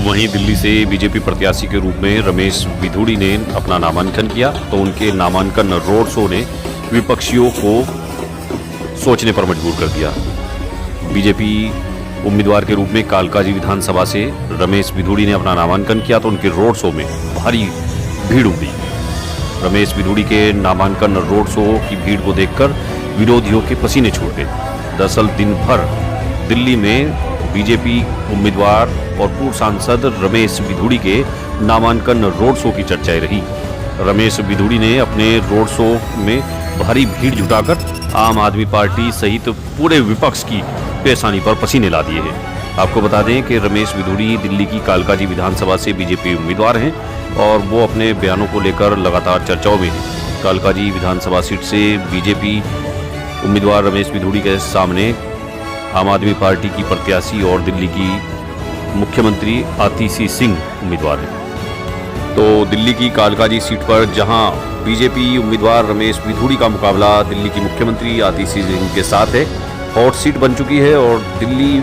वहीं दिल्ली से बीजेपी प्रत्याशी के रूप में रमेश विधुड़ी ने अपना नामांकन किया तो उनके नामांकन रोड शो ने विपक्षियों को सोचने पर मजबूर कर दिया। बीजेपी उम्मीदवार के रूप में कालकाजी विधानसभा से रमेश विधुड़ी ने अपना नामांकन किया तो उनके रोड शो में भारी भीड़ उमड़ी। रमेश विधुड़ी के नामांकन रोड शो की भीड़ को देखकर विरोधियों के पसीने छूट गए। दरअसल दिन भर दिल्ली में बीजेपी उम्मीदवार और पूर्व सांसद रमेश विधुड़ी के नामांकन रोड शो की चर्चाएं रही। रमेश विधुड़ी ने अपने रोड शो में भारी भीड़ जुटाकर आम आदमी पार्टी सहित पूरे विपक्ष की पेशानी पर पसीने ला दिए हैं। आपको बता दें कि रमेश विधुड़ी दिल्ली की कालकाजी विधानसभा से बीजेपी उम्मीदवार हैं और वो अपने बयानों को लेकर लगातार चर्चाओं में हैं। कालकाजी विधानसभा सीट से बीजेपी उम्मीदवार रमेश विधुड़ी के सामने आम आदमी पार्टी की प्रत्याशी और दिल्ली की मुख्यमंत्री आतिशी सिंह उम्मीदवार हैं। तो दिल्ली की कालकाजी सीट पर जहां बीजेपी उम्मीदवार रमेश विधुड़ी का मुकाबला दिल्ली की मुख्यमंत्री आतिशी सिंह के साथ है, हॉट सीट बन चुकी है। और दिल्ली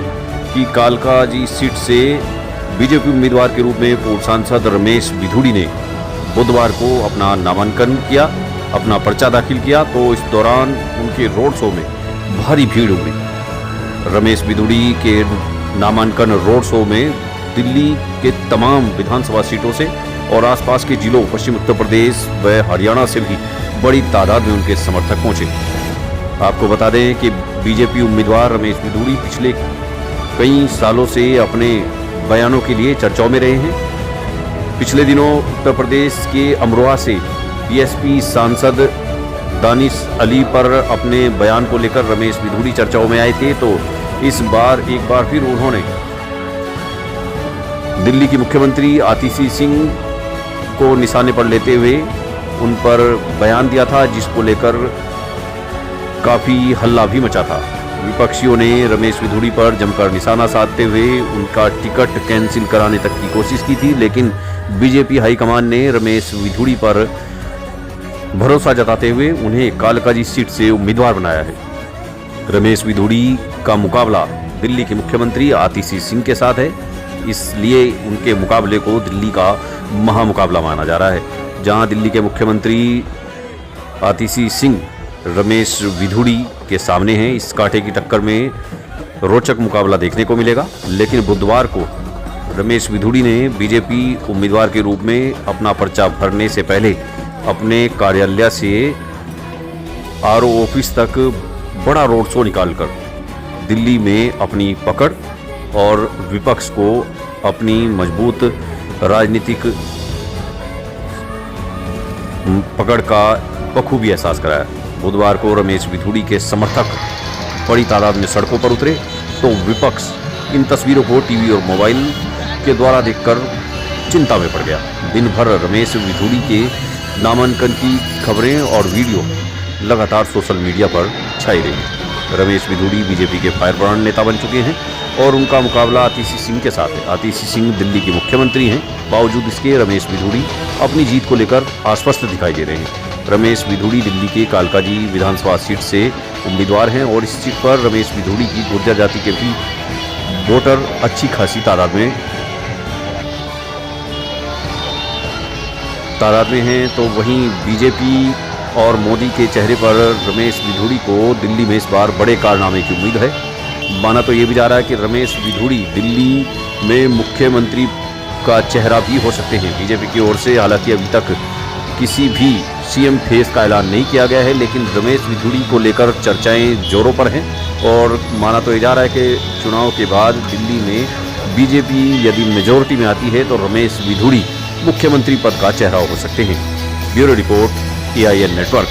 की कालकाजी सीट से बीजेपी उम्मीदवार के रूप में पूर्व सांसद रमेश विधुड़ी ने बुधवार को अपना नामांकन किया, अपना पर्चा दाखिल किया। तो इस दौरान उनके रोड शो में भारी भीड़ उमड़ी। रमेश विधुड़ी के नामांकन रोड शो में दिल्ली के तमाम विधानसभा सीटों से और आसपास के जिलों पश्चिम उत्तर प्रदेश व हरियाणा से भी बड़ी तादाद में उनके समर्थक पहुंचे। आपको बता दें कि बीजेपी उम्मीदवार रमेश विधुड़ी पिछले कई सालों से अपने बयानों के लिए चर्चाओं में रहे हैं। पिछले दिनों उत्तर प्रदेश के अमरोहा से बीएसपी सांसद दानिश अली पर अपने बयान को लेकर रमेश विधुड़ी चर्चाओं में आए थे। तो इस बार एक बार फिर उन्होंने दिल्ली की मुख्यमंत्री आतिशी सिंह को निशाने पर लेते हुए उन पर बयान दिया था, जिसको लेकर काफी हल्ला भी मचा था। विपक्षियों ने रमेश विधुड़ी पर जमकर निशाना साधते हुए उनका टिकट कैंसिल कराने तक की कोशिश की थी, लेकिन बीजेपी हाईकमान ने रमेश विधुड़ी पर भरोसा जताते हुए उन्हें कालकाजी सीट से उम्मीदवार बनाया है। रमेश विधुड़ी का मुकाबला दिल्ली के मुख्यमंत्री आतिशी सिंह के साथ है, इसलिए उनके मुकाबले को दिल्ली का महामुकाबला माना जा रहा है। जहां दिल्ली के मुख्यमंत्री आतिशी सिंह रमेश विधुड़ी के सामने हैं, इस कांटे की टक्कर में रोचक मुकाबला देखने को मिलेगा। लेकिन बुधवार को रमेश विधुड़ी ने बीजेपी उम्मीदवार के रूप में अपना पर्चा भरने से पहले अपने कार्यालय से आरओ ऑफिस तक बड़ा रोड शो निकालकर दिल्ली में अपनी पकड़ और विपक्ष को अपनी मजबूत राजनीतिक पकड़ का बखूबी एहसास कराया। बुधवार को रमेश विधुड़ी के समर्थक बड़ी तादाद में सड़कों पर उतरे तो विपक्ष इन तस्वीरों को टीवी और मोबाइल के द्वारा देखकर चिंता में पड़ गया। दिन भर रमेश विधुड़ी के नामांकन की खबरें और वीडियो लगातार सोशल मीडिया पर छाई रही। रमेश विधुड़ी बीजेपी के फायरब्रांड नेता बन चुके हैं और उनका मुकाबला आतिशी सिंह के साथ है। आतिशी सिंह दिल्ली के मुख्यमंत्री हैं, बावजूद इसके रमेश विधुड़ी अपनी जीत को लेकर आश्वस्त दिखाई दे रहे हैं। रमेश विधुड़ी दिल्ली के कालकाजी विधानसभा सीट से उम्मीदवार हैं और इस सीट पर रमेश विधुड़ी की गुर्जर जाति के भी वोटर अच्छी खासी तादाद में हैं। तो वहीं बीजेपी और मोदी के चेहरे पर रमेश विधुड़ी को दिल्ली में इस बार बड़े कारनामे की उम्मीद है। माना तो ये भी जा रहा है कि रमेश विधुड़ी दिल्ली में मुख्यमंत्री का चेहरा भी हो सकते हैं बीजेपी की ओर से। हालांकि अभी तक किसी भी सीएम फेस का ऐलान नहीं किया गया है, लेकिन रमेश विधुड़ी को लेकर चर्चाएं जोरों पर हैं और माना तो ये जा रहा है कि चुनाव के बाद दिल्ली में बीजेपी यदि मेजॉरिटी में आती है तो रमेश विधुड़ी मुख्यमंत्री पद का चेहरा हो सकते हैं। Bureau report AIN network.